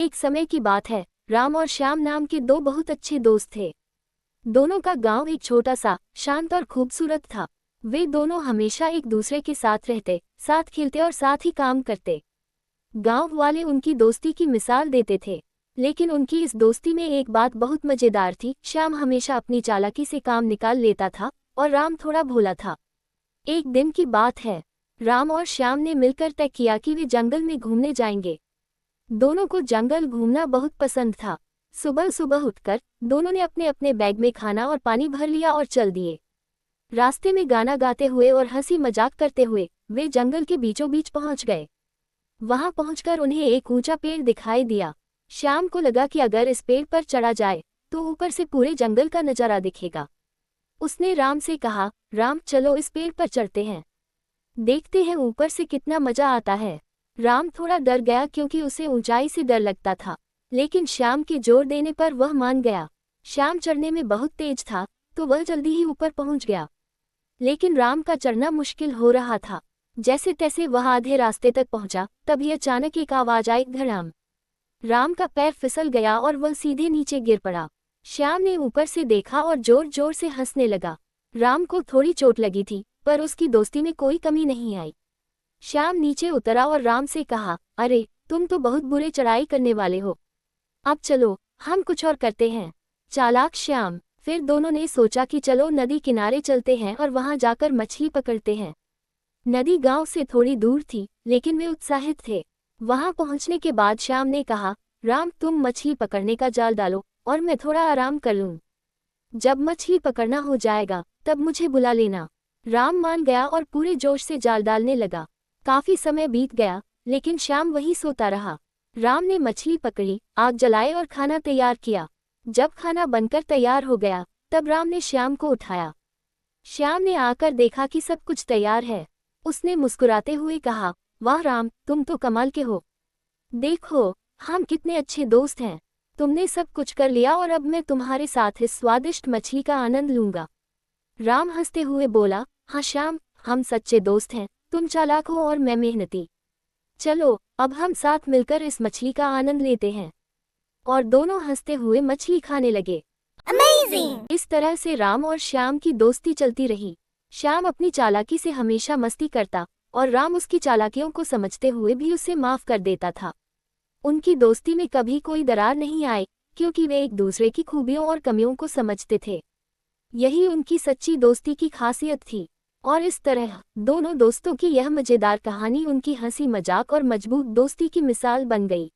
एक समय की बात है, राम और श्याम नाम के दो बहुत अच्छे दोस्त थे। दोनों का गांव एक छोटा सा, शांत और खूबसूरत था। वे दोनों हमेशा एक दूसरे के साथ रहते, साथ खेलते और साथ ही काम करते। गांव वाले उनकी दोस्ती की मिसाल देते थे। लेकिन उनकी इस दोस्ती में एक बात बहुत मजेदार थी। श्याम हमेशा अपनी चालाकी से काम निकाल लेता था और राम थोड़ा भोला था। एक दिन की बात है, राम और श्याम ने मिलकर तय किया कि वे जंगल में घूमने जाएंगे। दोनों को जंगल घूमना बहुत पसंद था। सुबह सुबह उठकर दोनों ने अपने अपने बैग में खाना और पानी भर लिया और चल दिए। रास्ते में गाना गाते हुए और हंसी मजाक करते हुए वे जंगल के बीचों बीच पहुंच गए। वहां पहुंचकर उन्हें एक ऊंचा पेड़ दिखाई दिया। श्याम को लगा कि अगर इस पेड़ पर चढ़ा जाए तो ऊपर से पूरे जंगल का नजारा दिखेगा। उसने राम से कहा, राम चलो इस पेड़ पर चढ़ते हैं, देखते हैं ऊपर से कितना मजा आता है। राम थोड़ा डर गया क्योंकि उसे ऊंचाई से डर लगता था, लेकिन श्याम के जोर देने पर वह मान गया। श्याम चढ़ने में बहुत तेज था तो वह जल्दी ही ऊपर पहुंच गया, लेकिन राम का चढ़ना मुश्किल हो रहा था। जैसे तैसे वह आधे रास्ते तक पहुंचा, तभी अचानक एक आवाज आई, धड़ाम। राम का पैर फिसल गया और वह सीधे नीचे गिर पड़ा। श्याम ने ऊपर से देखा और जोर जोर से हंसने लगा। राम को थोड़ी चोट लगी थी, पर उसकी दोस्ती में कोई कमी नहीं आई। श्याम नीचे उतरा और राम से कहा, अरे तुम तो बहुत बुरे चढ़ाई करने वाले हो, अब चलो हम कुछ और करते हैं। चालाक श्याम। फिर दोनों ने सोचा कि चलो नदी किनारे चलते हैं और वहां जाकर मछली पकड़ते हैं। नदी गांव से थोड़ी दूर थी, लेकिन वे उत्साहित थे। वहां पहुंचने के बाद श्याम ने कहा, राम तुम मछली पकड़ने का जाल डालो और मैं थोड़ा आराम कर लूं। जब मछली पकड़ना हो जाएगा तब मुझे बुला लेना। राम मान गया और पूरे जोश से जाल डालने लगा। काफी समय बीत गया, लेकिन श्याम वहीं सोता रहा। राम ने मछली पकड़ी, आग जलाई और खाना तैयार किया। जब खाना बनकर तैयार हो गया तब राम ने श्याम को उठाया। श्याम ने आकर देखा कि सब कुछ तैयार है। उसने मुस्कुराते हुए कहा, वाह राम तुम तो कमाल के हो, देखो हम कितने अच्छे दोस्त हैं। तुमने सब कुछ कर लिया और अब मैं तुम्हारे साथ इस स्वादिष्ट मछली का आनंद लूंगा। राम हंसते हुए बोला, हाँ श्याम, हम सच्चे दोस्त हैं, तुम चालाक हो और मैं मेहनती। चलो अब हम साथ मिलकर इस मछली का आनंद लेते हैं। और दोनों हंसते हुए मछली खाने लगे। Amazing! इस तरह से राम और श्याम की दोस्ती चलती रही। श्याम अपनी चालाकी से हमेशा मस्ती करता और राम उसकी चालाकियों को समझते हुए भी उसे माफ कर देता था। उनकी दोस्ती में कभी कोई दरार नहीं आई, क्योंकि वे एक दूसरे की खूबियों और कमियों को समझते थे। यही उनकी सच्ची दोस्ती की खासियत थी। और इस तरह दोनों दोस्तों की यह मजेदार कहानी उनकी हंसी मजाक और मजबूत दोस्ती की मिसाल बन गई।